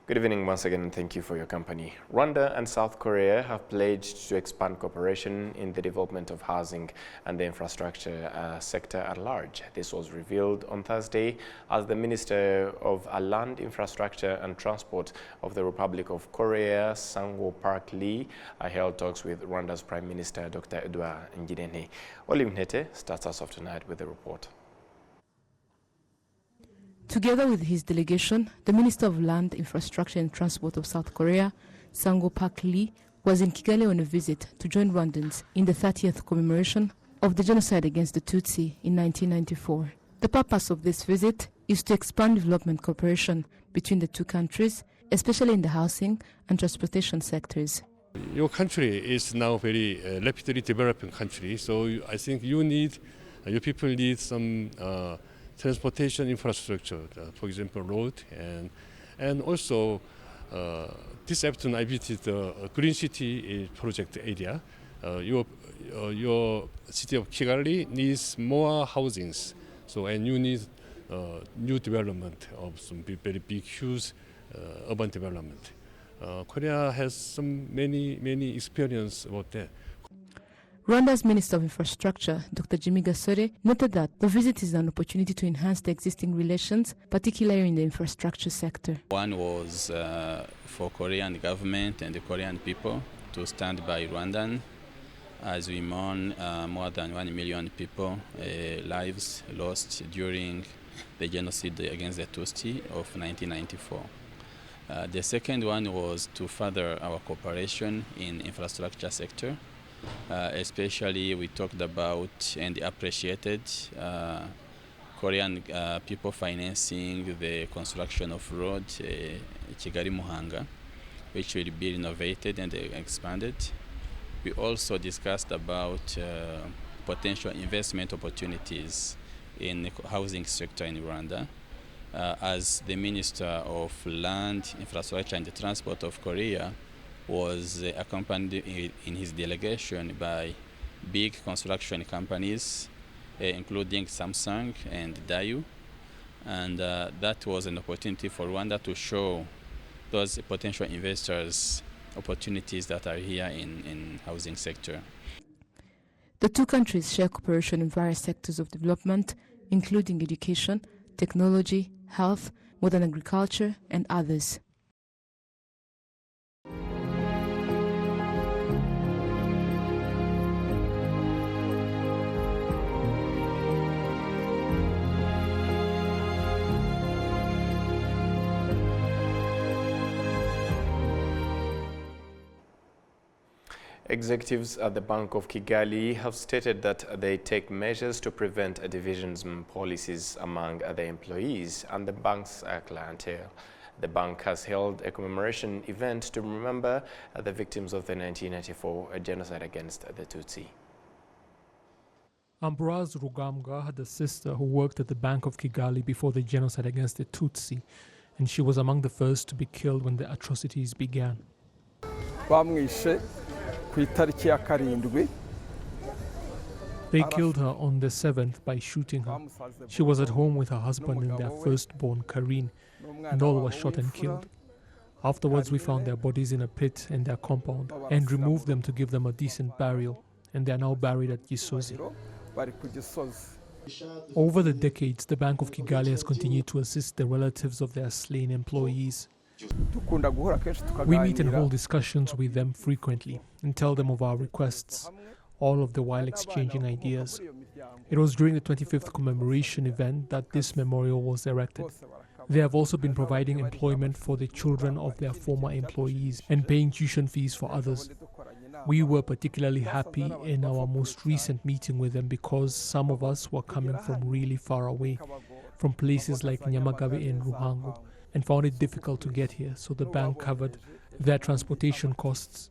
Good evening once again, and thank you for your company. Rwanda and South Korea have pledged to expand cooperation in the development of housing and the infrastructure sector at large. This was revealed on Thursday as the Minister of Land, Infrastructure and Transport of the Republic of Korea, Sang-woo Park Lee, held talks with Rwanda's Prime Minister, Dr. Edouard Ngirente. Olive Ntete starts us off tonight with the report. Together with his delegation, the Minister of Land, Infrastructure and Transport of South Korea, Sang-woo Park Lee, was in Kigali on a visit to join Rwandans in the 30th commemoration of the genocide against the Tutsi in 1994. The purpose of this visit is to expand development cooperation between the two countries, especially in the housing and transportation sectors. Your country is now very rapidly developing country, so I think your people need some transportation infrastructure, for example, road, and also this afternoon I visited the Green City project area. Your city of Kigali needs more housings, and you need new development of some very big, huge urban development. Korea has some many experience about that. Rwanda's Minister of Infrastructure, Dr. Jimmy Gasore, noted that the visit is an opportunity to enhance the existing relations, particularly in the infrastructure sector. One was for Korean government and the Korean people to stand by Rwandan as we mourn more than 1 million people lives lost during the genocide against the Tutsi of 1994. The second one was to further our cooperation in infrastructure sector. Especially we talked about and appreciated Korean people financing the construction of road Kigali-Muhanga, which will be renovated and expanded. We also discussed about potential investment opportunities in the housing sector in Rwanda. As the Minister of Land, Infrastructure and Transport of Korea was accompanied in his delegation by big construction companies, including Samsung and Daewoo, and that was an opportunity for Rwanda to show those potential investors opportunities that are here in housing sector. The two countries share cooperation in various sectors of development, including education, technology, health, modern agriculture, and others. Executives at the Bank of Kigali have stated that they take measures to prevent division policies among the employees and the bank's clientele. The bank has held a commemoration event to remember the victims of the 1994 genocide against the Tutsi. Ambroise Rugambwa had a sister who worked at the Bank of Kigali before the genocide against the Tutsi, and she was among the first to be killed when the atrocities began. They killed her on the 7th by shooting her. She was at home with her husband and their firstborn, Karine, and all were shot and killed. Afterwards, we found their bodies in a pit in their compound and removed them to give them a decent burial, and they are now buried at Gisozi. Over the decades, the Bank of Kigali has continued to assist the relatives of their slain employees. We meet and hold discussions with them frequently and tell them of our requests, all of the while exchanging ideas. It was during the 25th commemoration event that this memorial was erected. They have also been providing employment for the children of their former employees and paying tuition fees for others. We were particularly happy in our most recent meeting with them because some of us were coming from really far away, from places like Nyamagabe and Ruhango, and found it difficult to get here, so the bank covered their transportation costs.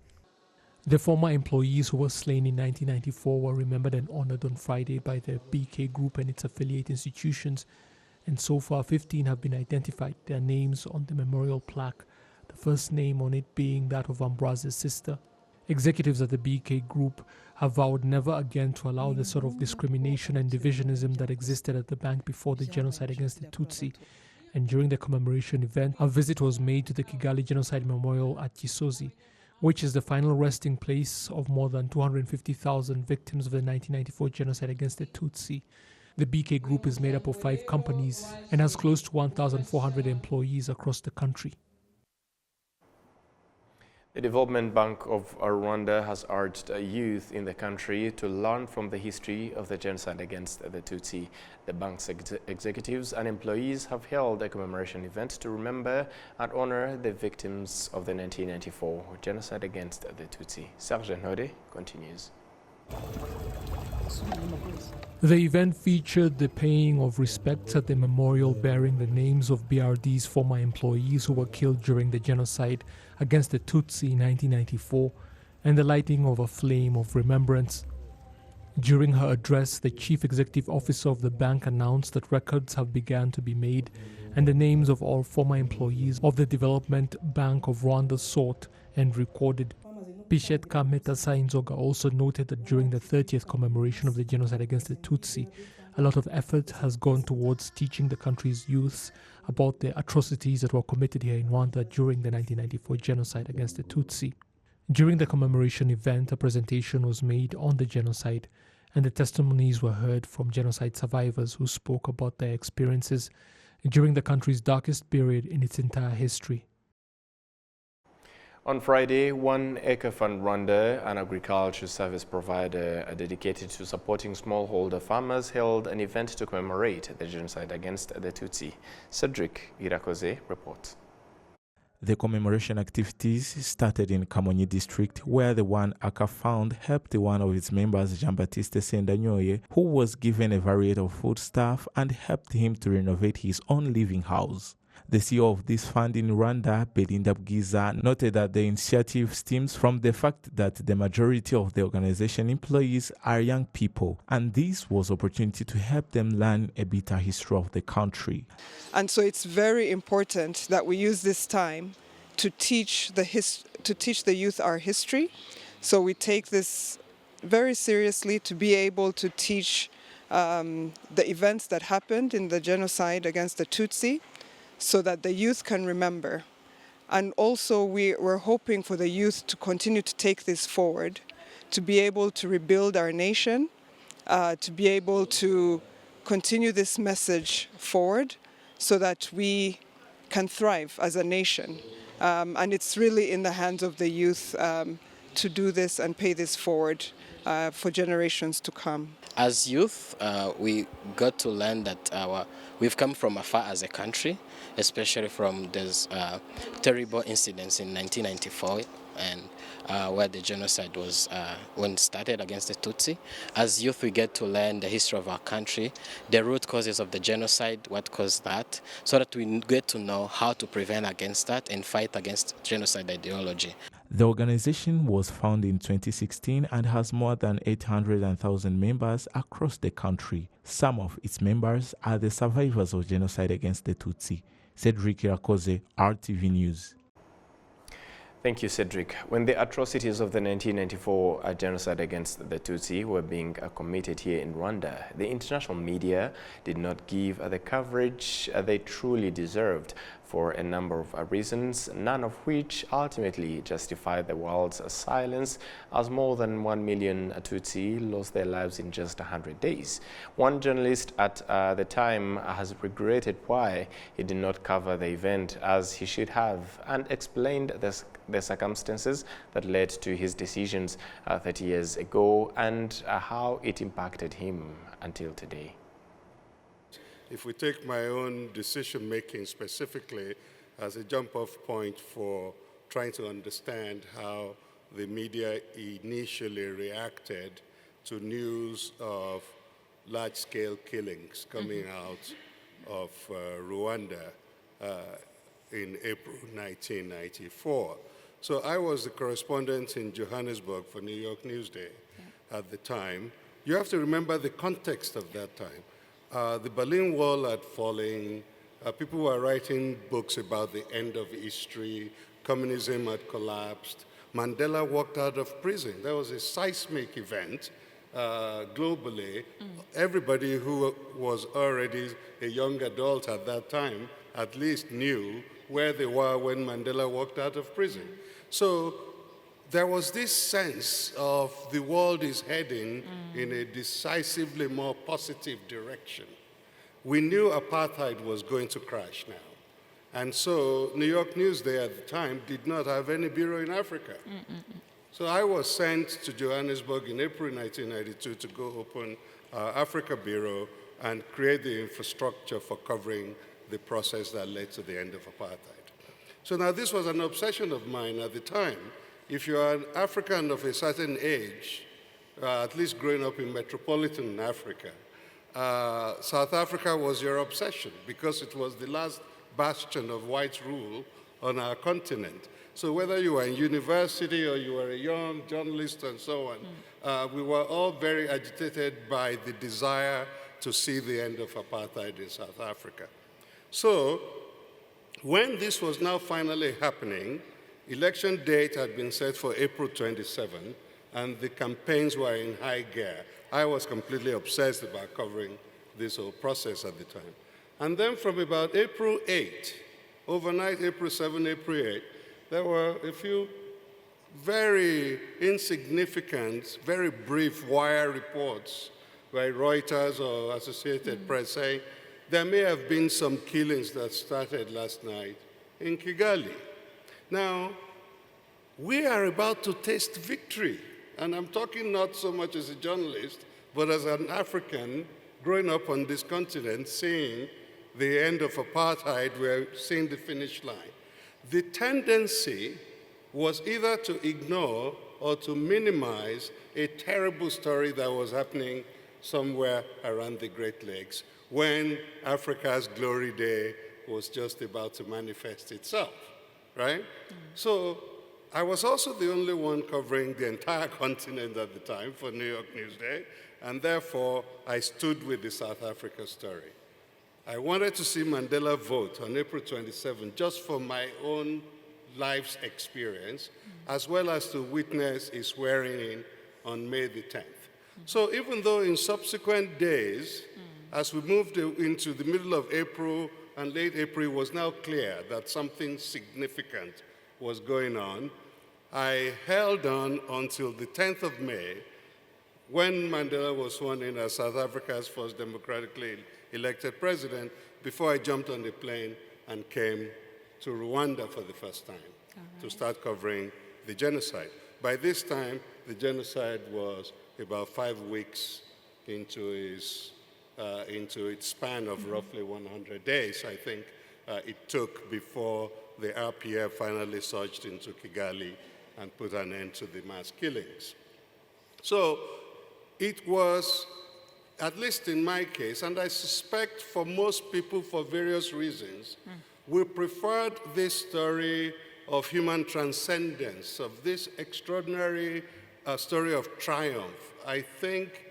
The former employees who were slain in 1994 were remembered and honored on Friday by the BK Group and its affiliate institutions, and so far 15 have been identified, their names on the memorial plaque, the first name on it being that of Ambroise's sister. Executives at the BK Group have vowed never again to allow the sort of discrimination and divisionism that existed at the bank before the genocide against the Tutsi, And during the commemoration event, a visit was made to the Kigali Genocide Memorial at Gisozi, which is the final resting place of more than 250,000 victims of the 1994 genocide against the Tutsi. The BK Group is made up of 5 companies and has close to 1,400 employees across the country. The Development Bank of Rwanda has urged youth in the country to learn from the history of the genocide against the Tutsi. The bank's executives and employees have held a commemoration event to remember and honor the victims of the 1994 genocide against the Tutsi. Serge Node continues. The event featured the paying of respects at the memorial bearing the names of BRD's former employees who were killed during the genocide against the Tutsi in 1994 and the lighting of a flame of remembrance. During her address, the chief executive officer of the bank announced that records have begun to be made and the names of all former employees of the Development Bank of Rwanda sought and recorded. Pishetka Metasainzoga also noted that during the 30th commemoration of the genocide against the Tutsi, a lot of effort has gone towards teaching the country's youth about the atrocities that were committed here in Rwanda during the 1994 genocide against the Tutsi. During the commemoration event, a presentation was made on the genocide, and the testimonies were heard from genocide survivors who spoke about their experiences during the country's darkest period in its entire history. On Friday, One Acre Fund Rwanda, an agriculture service provider dedicated to supporting smallholder farmers, held an event to commemorate the genocide against the Tutsi. Cedric Irakoze reports. The commemoration activities started in Kamonyi district, where the One Acre Fund helped one of its members, Jean-Baptiste Sendanyoye, who was given a variety of foodstuff and helped him to renovate his own living house. The CEO of this fund in Rwanda, Belinda Bwiza, noted that the initiative stems from the fact that the majority of the organization employees are young people, and this was opportunity to help them learn a bitter history of the country. And so it's very important that we use this time to teach the youth our history. So we take this very seriously to be able to teach the events that happened in the genocide against the Tutsi, so that the youth can remember. And also we're hoping for the youth to continue to take this forward, to be able to rebuild our nation, to be able to continue this message forward so that we can thrive as a nation. And it's really in the hands of the youth to do this and pay this forward for generations to come. As youth, we got to learn that we've come from afar as a country, especially from those terrible incidents in 1994 and where the genocide was when it started against the Tutsi. As youth, we get to learn the history of our country, the root causes of the genocide, what caused that, so that we get to know how to prevent against that and fight against genocide ideology. The organization was founded in 2016 and has more than 800,000 members across the country. Some of its members are the survivors of genocide against the Tutsi. Cedric Irakoze, RTV News. Thank you, Cedric. When the atrocities of the 1994 genocide against the Tutsi were being committed here in Rwanda, the international media did not give the coverage they truly deserved for a number of reasons, none of which ultimately justified the world's silence, as more than 1 million Tutsi lost their lives in just 100 days. One journalist at the time has regretted why he did not cover the event as he should have, and explained the circumstances that led to his decisions 30 years ago and how it impacted him until today. If we take my own decision-making specifically as a jump-off point for trying to understand how the media initially reacted to news of large-scale killings coming out of Rwanda in April 1994. So I was the correspondent in Johannesburg for New York Newsday at the time. You have to remember the context of that time. The Berlin Wall had fallen, people were writing books about the end of history, communism had collapsed, Mandela walked out of prison. That was a seismic event globally. Everybody who was already a young adult at that time at least knew where they were when Mandela walked out of prison. So there was this sense of the world is heading in a decisively more positive direction. We knew apartheid was going to crash now. And so New York Newsday at the time did not have any bureau in Africa. So I was sent to Johannesburg in April 1992 to go open our Africa Bureau and create the infrastructure for covering the process that led to the end of apartheid. So now this was an obsession of mine at the time. If you are an African of a certain age, at least growing up in metropolitan Africa, South Africa was your obsession because it was the last bastion of white rule on our continent. So whether you were in university or you were a young journalist and so on, we were all very agitated by the desire to see the end of apartheid in South Africa. So when this was now finally happening, election date had been set for April 27, and the campaigns were in high gear. I was completely obsessed about covering this whole process at the time. And then from about April 8, overnight, April 7, April 8, there were a few very insignificant, very brief wire reports by Reuters or Associated Press saying there may have been some killings that started last night in Kigali. Now, we are about to taste victory. And I'm talking not so much as a journalist, but as an African growing up on this continent, seeing the end of apartheid, we're seeing the finish line. The tendency was either to ignore or to minimize a terrible story that was happening somewhere around the Great Lakes when Africa's glory day was just about to manifest itself, right? So I was also the only one covering the entire continent at the time for New York Newsday, and therefore I stood with the South Africa story. I wanted to see Mandela vote on April 27 just for my own life's experience, as well as to witness his swearing in on May the 10th. So even though in subsequent days, as we moved into the middle of April and late April, it was now clear that something significant was going on, I held on until the 10th of May, when Mandela was sworn in as South Africa's first democratically elected president, before I jumped on the plane and came to Rwanda for the first time to start covering the genocide. By this time, the genocide was about 5 weeks into its span of roughly 100 days, I think it took before the RPF finally surged into Kigali and put an end to the mass killings. So it was, at least in my case, and I suspect for most people for various reasons, we preferred this story of human transcendence, of this extraordinary story of triumph. I think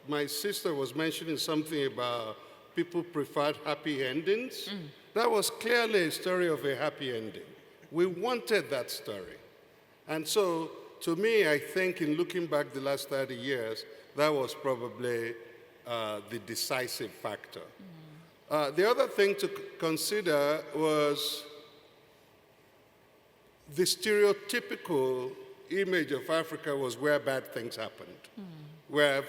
my sister was mentioning something about people preferred happy endings. That was clearly a story of a happy ending. We wanted that story. And so, to me, I think in looking back the last 30 years, that was probably the decisive factor. The other thing to consider was the stereotypical image of Africa was where bad things happened, where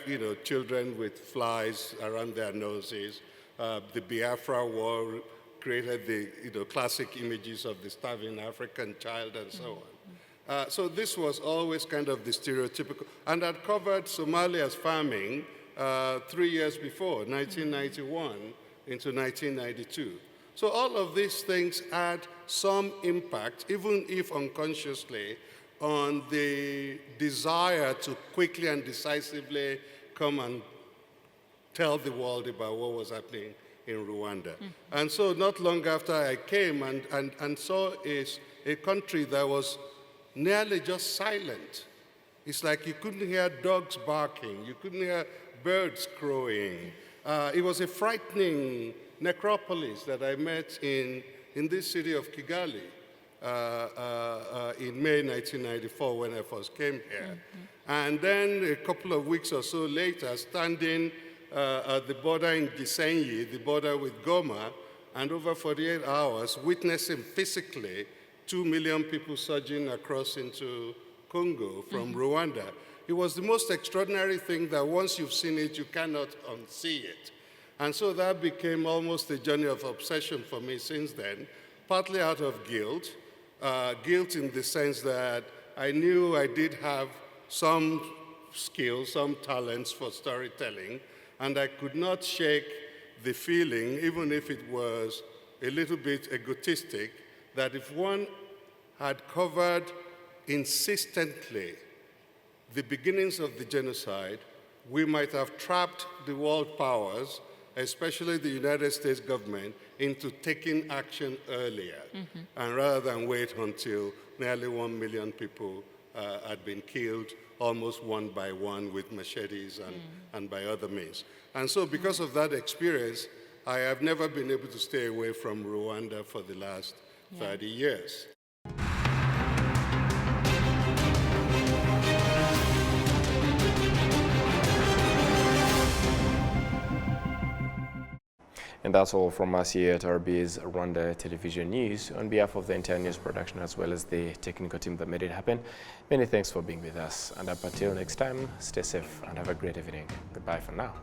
children with flies around their noses. The Biafra War created the classic images of the starving African child and so on. So this was always kind of the stereotypical, and I'd covered Somalia's farming 3 years before, 1991 into 1992. So all of these things had some impact, even if unconsciously, on the desire to quickly and decisively come and tell the world about what was happening in Rwanda. And so not long after I came and saw a country that was nearly just silent. It's like you couldn't hear dogs barking, you couldn't hear birds crowing. It was a frightening necropolis that I met in this city of Kigali in May 1994 when I first came here. And then a couple of weeks or so later, standing at the border in Gisenyi, the border with Goma, and over 48 hours, witnessing physically 2 million people surging across into Congo from Rwanda. It was the most extraordinary thing that once you've seen it, you cannot unsee it. And so that became almost a journey of obsession for me since then, partly out of guilt, guilt in the sense that I knew I did have some skills, some talents for storytelling, and I could not shake the feeling, even if it was a little bit egotistic, that if one had covered insistently the beginnings of the genocide, we might have trapped the world powers, especially the United States government, into taking action earlier, and rather than wait until nearly 1 million people had been killed almost one by one with machetes and by other means. And so because of that experience, I have never been able to stay away from Rwanda for the last 30 years. And that's all from us here at RB's Rwanda Television News. On behalf of the entire news production as well as the technical team that made it happen, many thanks for being with us. And up until next time, stay safe and have a great evening. Goodbye for now.